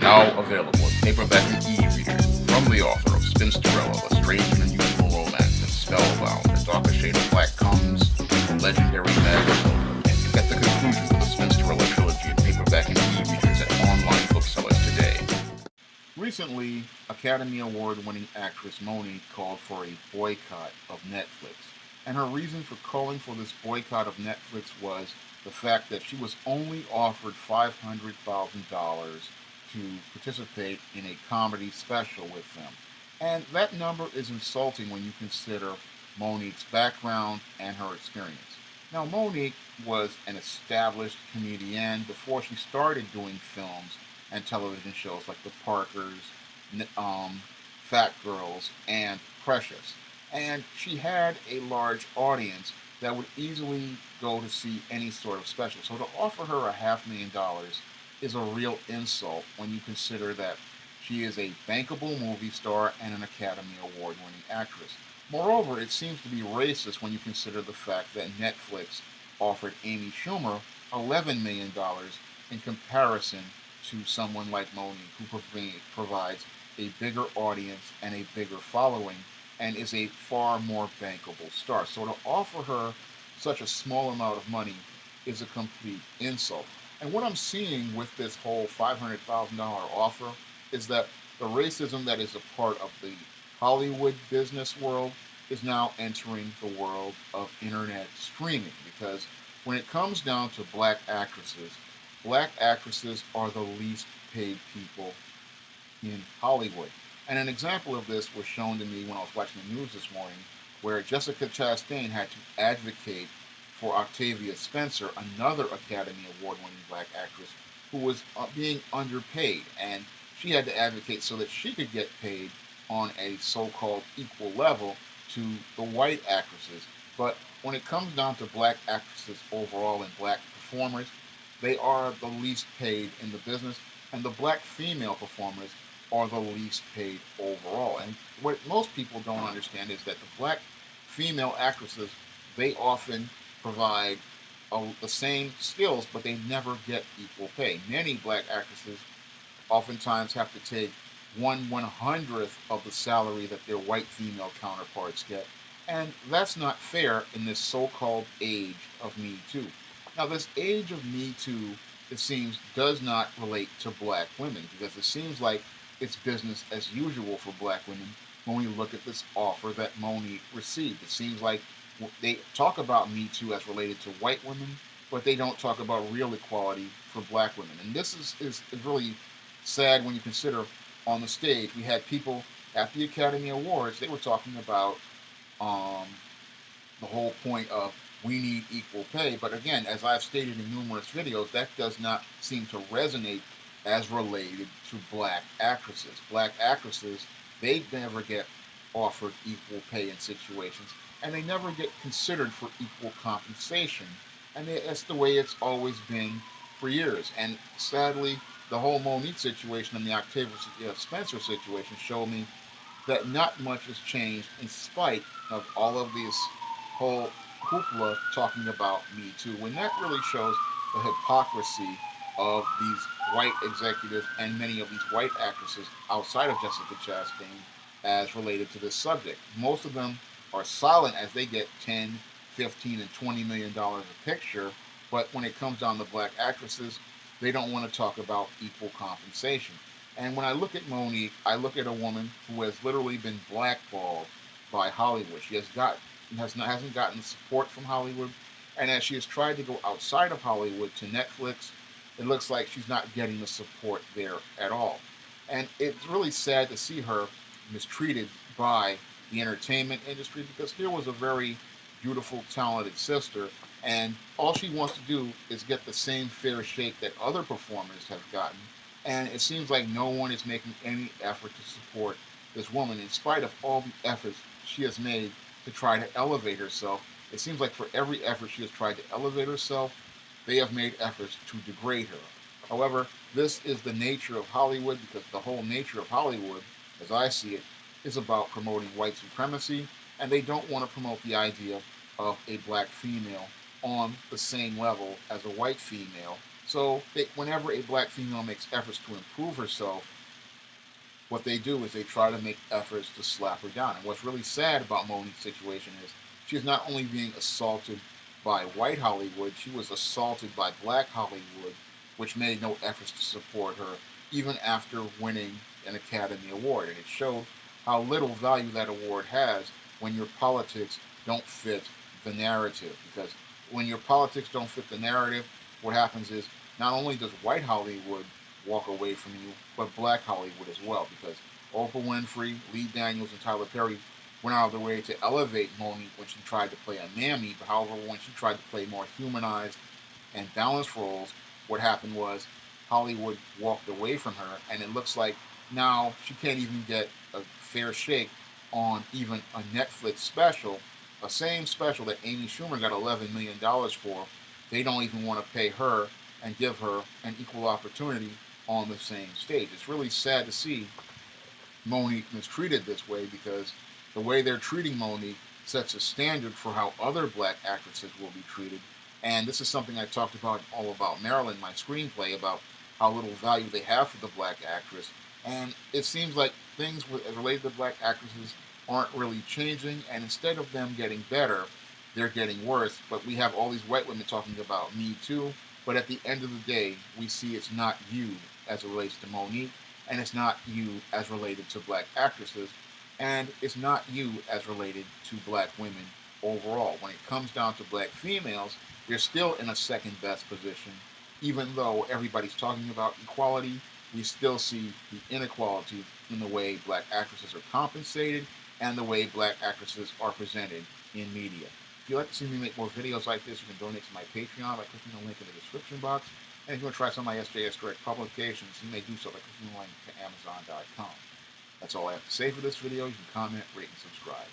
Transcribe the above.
Now available as paperback and e-readers from the author of Spinsterella, A Strange and Unusual Romance, and Spellbound, A Darker Shade of Black comes from legendary Magazine. And you get the conclusion of the Spinsterella trilogy in paperback and e-readers at online booksellers today. Recently, Academy Award-winning actress Monique called for a boycott of Netflix. And her reason for calling for this boycott of Netflix was the fact that she was only offered $500,000 to participate in a comedy special with them. And that number is insulting when you consider Monique's background and her experience. Now, Monique was an established comedian before she started doing films and television shows like The Parkers, Fat Girls, and Precious. And she had a large audience that would easily go to see any sort of special. So to offer her $500,000 is a real insult when you consider that she is a bankable movie star and an Academy Award winning actress. Moreover, it seems to be racist when you consider the fact that Netflix offered Amy Schumer $11 million in comparison to someone like Monique, who provides a bigger audience and a bigger following and is a far more bankable star. So to offer her such a small amount of money is a complete insult. And what I'm seeing with this whole $500,000 offer is that the racism that is a part of the Hollywood business world is now entering the world of internet streaming. Because when it comes down to black actresses are the least paid people in Hollywood. And an example of this was shown to me when I was watching the news this morning, where Jessica Chastain had to advocate for Octavia Spencer, another Academy Award-winning black actress who was being underpaid. And she had to advocate so that she could get paid on a so-called equal level to the white actresses. But when it comes down to black actresses overall and black performers, they are the least paid in the business, and the black female performers are the least paid overall. And what most people don't understand is that the black female actresses, they often provide the same skills, but they never get equal pay. Many black actresses oftentimes have to take 1/100th of the salary that their white female counterparts get. And that's not fair in this so-called age of Me Too. Now, this age of Me Too, it seems, does not relate to black women, because it seems like it's business as usual for black women when we look at this offer that Monique received. It seems like they talk about Me Too as related to white women, but they don't talk about real equality for black women. And this is really sad when you consider on the stage we had people at the Academy Awards, they were talking about the whole point of we need equal pay. But again, as I've stated in numerous videos, that does not seem to resonate as related to black actresses. Black actresses, they never get offered equal pay in situations, and they never get considered for equal compensation. And that's the way it's always been for years. And sadly, the whole Monique situation and the Octavia Spencer situation showed me that not much has changed in spite of all of this whole hoopla talking about Me Too, when that really shows the hypocrisy of these white executives and many of these white actresses outside of Jessica Chastain as related to this subject. Most of them are silent as they get 10, 15, and $20 million a picture, but when it comes down to black actresses, they don't want to talk about equal compensation. And when I look at Monique, I look at a woman who has literally been blackballed by Hollywood. She hasn't gotten support from Hollywood, and as she has tried to go outside of Hollywood to Netflix, it looks like she's not getting the support there at all. And it's really sad to see her mistreated by the entertainment industry, because here was a very beautiful, talented sister, and all she wants to do is get the same fair shake that other performers have gotten. And it seems like no one is making any effort to support this woman, in spite of all the efforts she has made to try to elevate herself. It seems like for every effort she has tried to elevate herself, they have made efforts to degrade her. However, this is the nature of Hollywood, because the whole nature of Hollywood, as I see it, is about promoting white supremacy, and they don't want to promote the idea of a black female on the same level as a white female. So whenever a black female makes efforts to improve herself, what they do is they try to make efforts to slap her down. And what's really sad about Monique's situation is she's not only being assaulted by white Hollywood, she was assaulted by black Hollywood, which made no efforts to support her, even after winning an Academy Award. And it showed how little value that award has when your politics don't fit the narrative. Because when your politics don't fit the narrative, what happens is not only does white Hollywood walk away from you, but black Hollywood as well. Because Oprah Winfrey, Lee Daniels, and Tyler Perry went out of their way to elevate Monique when she tried to play a mammy. But however, when she tried to play more humanized and balanced roles, what happened was Hollywood walked away from her, and it looks like now she can't even get a fair shake on even a Netflix special, a same special that Amy Schumer got $11 million for. They don't even want to pay her and give her an equal opportunity on the same stage. It's really sad to see Monique mistreated this way, because the way they're treating Monique sets a standard for how other black actresses will be treated. And this is something I talked about all about Marilyn, my screenplay, about how little value they have for the black actress. And it seems like things related to black actresses aren't really changing, and instead of them getting better, they're getting worse. But we have all these white women talking about Me Too, but at the end of the day, we see it's not you as it relates to Monique, and it's not you as related to black actresses, and it's not you as related to black women overall. When it comes down to black females, they're still in a second best position. Even though everybody's talking about equality, we still see the inequality in the way black actresses are compensated and the way black actresses are presented in media. If you'd like to see me make more videos like this, you can donate to my Patreon by clicking the link in the description box. And if you want to try some of my SJS Direct publications, you may do so by clicking the link to Amazon.com. That's all I have to say for this video. You can comment, rate, and subscribe.